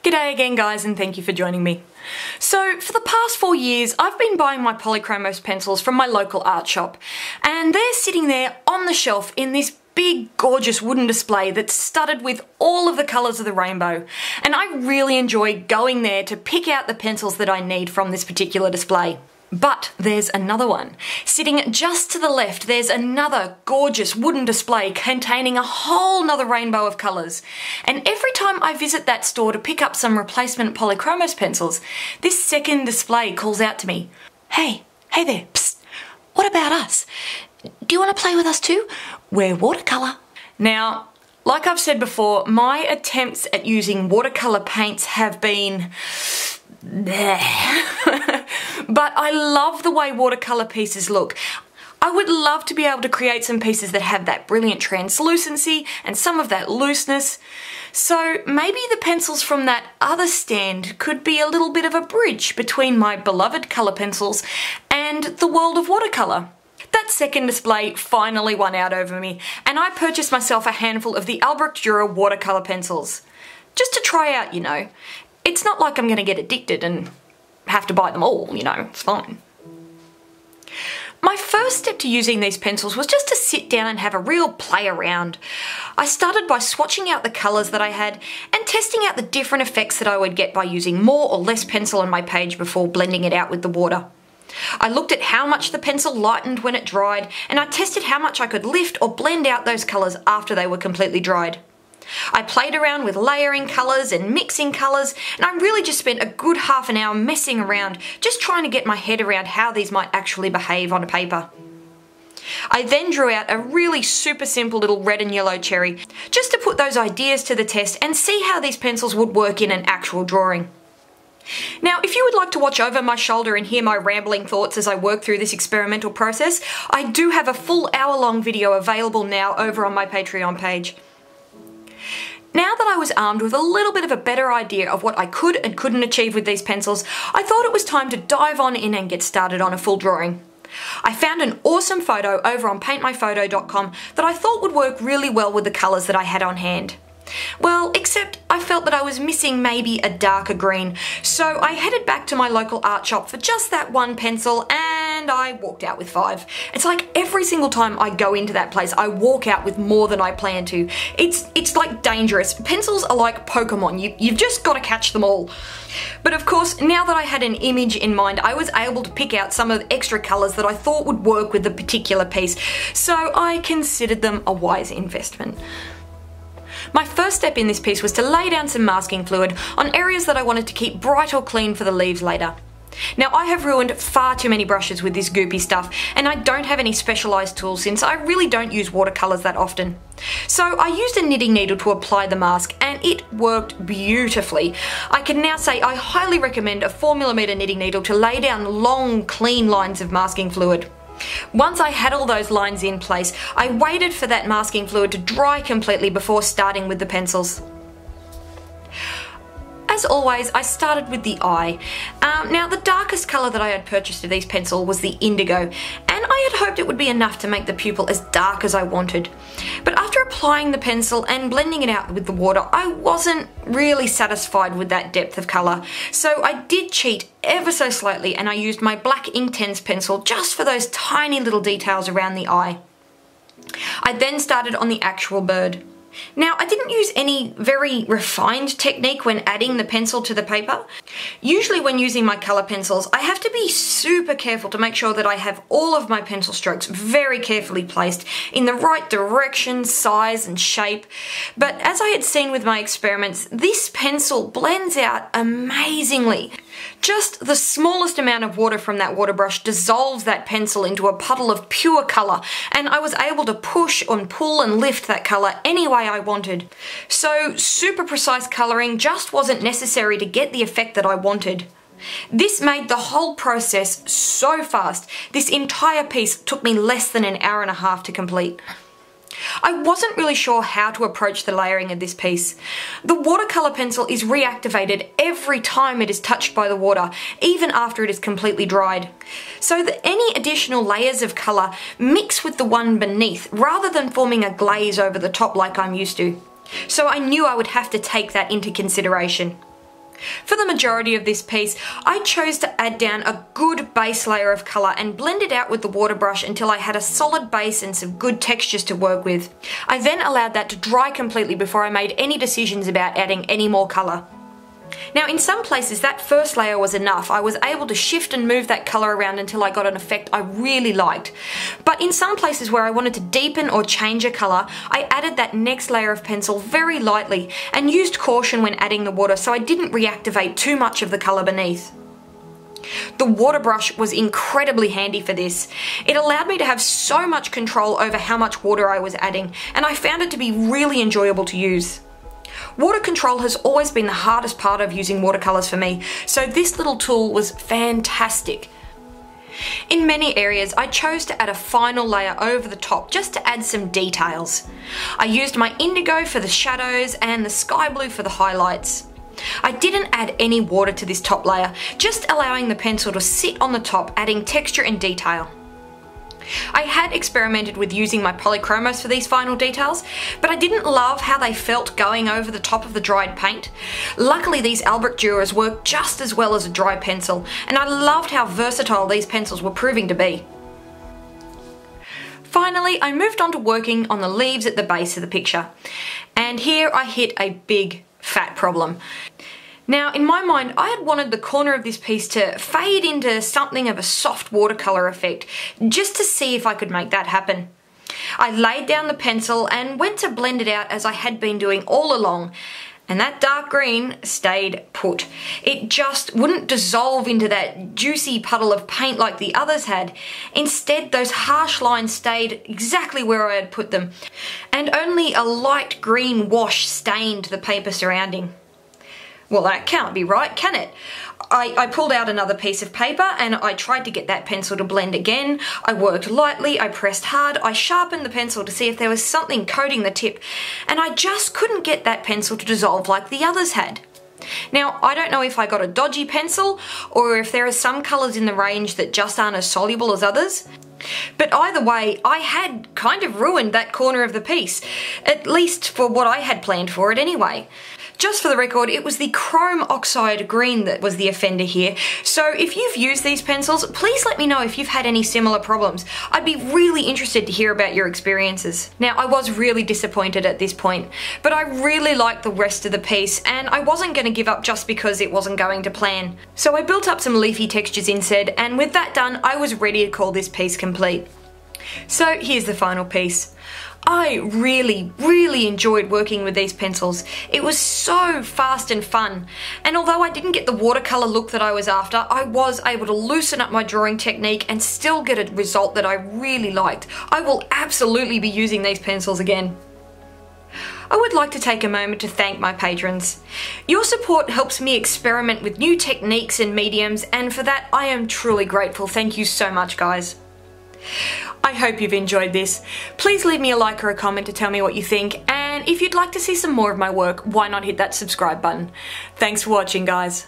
G'day again guys, and thank you for joining me. So for the past 4 years I've been buying my polychromos pencils from my local art shop, and they're sitting there on the shelf in this big gorgeous wooden display that's studded with all of the colours of the rainbow, and I really enjoy going there to pick out the pencils that I need from this particular display. But there's another one. Sitting just to the left, there's another gorgeous wooden display containing a whole nother rainbow of colours. And every time I visit that store to pick up some replacement polychromos pencils, this second display calls out to me, Hey there, psst, what about us? Do you want to play with us too? We're watercolour. Now, like I've said before, my attempts at using watercolour paints have been but I love the way watercolour pieces look. I would love to be able to create some pieces that have that brilliant translucency and some of that looseness. So maybe the pencils from that other stand could be a little bit of a bridge between my beloved colour pencils and the world of watercolour. That second display finally won out over me, and I purchased myself a handful of the Albrecht Durer Watercolor pencils. Just to try out, you know. It's not like I'm going to get addicted and have to buy them all, you know, it's fine. My first step to using these pencils was just to sit down and have a real play around. I started by swatching out the colours that I had and testing out the different effects that I would get by using more or less pencil on my page before blending it out with the water. I looked at how much the pencil lightened when it dried, and I tested how much I could lift or blend out those colours after they were completely dried. I played around with layering colours and mixing colours, and I really just spent a good half an hour messing around, just trying to get my head around how these might actually behave on a paper. I then drew out a really super simple little red and yellow cherry, just to put those ideas to the test and see how these pencils would work in an actual drawing. Now, if you would like to watch over my shoulder and hear my rambling thoughts as I work through this experimental process, I do have a full hour-long video available now over on my Patreon page. Now that I was armed with a little bit of a better idea of what I could and couldn't achieve with these pencils, I thought it was time to dive on in and get started on a full drawing. I found an awesome photo over on paintmyphoto.com that I thought would work really well with the colours that I had on hand. Well, except I felt that I was missing maybe a darker green, so I headed back to my local art shop for just that one pencil, and I walked out with 5. It's like every single time I go into that place, I walk out with more than I plan to. It's like dangerous. Pencils are like Pokemon. You've just got to catch them all. But of course, now that I had an image in mind, I was able to pick out some of the extra colours that I thought would work with the particular piece, so I considered them a wise investment. My first step in this piece was to lay down some masking fluid on areas that I wanted to keep bright or clean for the leaves later. Now, I have ruined far too many brushes with this goopy stuff, and I don't have any specialised tools since I really don't use watercolours that often. So I used a knitting needle to apply the mask, and it worked beautifully. I can now say I highly recommend a 4mm knitting needle to lay down long, clean lines of masking fluid. Once I had all those lines in place, I waited for that masking fluid to dry completely before starting with the pencils. As always, I started with the eye. Now, the darkest colour that I had purchased of these pencils was the indigo, and I had hoped it would be enough to make the pupil as dark as I wanted. But after applying the pencil and blending it out with the water, I wasn't really satisfied with that depth of colour, so I did cheat ever so slightly, and I used my black Inktense pencil just for those tiny little details around the eye. I then started on the actual bird. Now, I didn't use any very refined technique when adding the pencil to the paper. Usually when using my colour pencils, I have to be super careful to make sure that I have all of my pencil strokes very carefully placed in the right direction, size and shape. But as I had seen with my experiments, this pencil blends out amazingly. Just the smallest amount of water from that water brush dissolves that pencil into a puddle of pure colour, and I was able to push and pull and lift that colour any way I wanted. So super precise colouring just wasn't necessary to get the effect that I wanted. This made the whole process so fast. This entire piece took me less than an hour and a half to complete. I wasn't really sure how to approach the layering of this piece. The watercolour pencil is reactivated every time it is touched by the water, even after it is completely dried, so that any additional layers of colour mix with the one beneath rather than forming a glaze over the top like I'm used to. So I knew I would have to take that into consideration. For the majority of this piece, I chose to add down a good base layer of colour and blend it out with the water brush until I had a solid base and some good textures to work with. I then allowed that to dry completely before I made any decisions about adding any more colour. Now in some places that first layer was enough. I was able to shift and move that colour around until I got an effect I really liked. But in some places where I wanted to deepen or change a colour, I added that next layer of pencil very lightly and used caution when adding the water so I didn't reactivate too much of the colour beneath. The water brush was incredibly handy for this. It allowed me to have so much control over how much water I was adding, and I found it to be really enjoyable to use. Water control has always been the hardest part of using watercolours for me, so this little tool was fantastic. In many areas, I chose to add a final layer over the top just to add some details. I used my indigo for the shadows and the sky blue for the highlights. I didn't add any water to this top layer, just allowing the pencil to sit on the top, adding texture and detail. I had experimented with using my polychromos for these final details, but I didn't love how they felt going over the top of the dried paint. Luckily these Albrecht Durers work just as well as a dry pencil, and I loved how versatile these pencils were proving to be. Finally, I moved on to working on the leaves at the base of the picture, and here I hit a big fat problem. Now, in my mind, I had wanted the corner of this piece to fade into something of a soft watercolour effect, just to see if I could make that happen. I laid down the pencil and went to blend it out as I had been doing all along, and that dark green stayed put. It just wouldn't dissolve into that juicy puddle of paint like the others had. Instead, those harsh lines stayed exactly where I had put them, and only a light green wash stained the paper surrounding. Well, that can't be right, can it? I pulled out another piece of paper and I tried to get that pencil to blend again. I worked lightly, I pressed hard, I sharpened the pencil to see if there was something coating the tip, and I just couldn't get that pencil to dissolve like the others had. Now, I don't know if I got a dodgy pencil or if there are some colours in the range that just aren't as soluble as others. But either way, I had kind of ruined that corner of the piece, at least for what I had planned for it anyway. Just for the record, it was the chrome oxide green that was the offender here, so if you've used these pencils, please let me know if you've had any similar problems. I'd be really interested to hear about your experiences. Now, I was really disappointed at this point, but I really liked the rest of the piece, and I wasn't going to give up just because it wasn't going to plan. So I built up some leafy textures instead, and with that done, I was ready to call this piece complete. So here's the final piece. I really enjoyed working with these pencils. It was so fast and fun, and although I didn't get the watercolour look that I was after, I was able to loosen up my drawing technique and still get a result that I really liked. I will absolutely be using these pencils again. I would like to take a moment to thank my patrons. Your support helps me experiment with new techniques and mediums, and for that I am truly grateful. Thank you so much, guys. I hope you've enjoyed this. Please leave me a like or a comment to tell me what you think, and if you'd like to see some more of my work, why not hit that subscribe button. Thanks for watching, guys.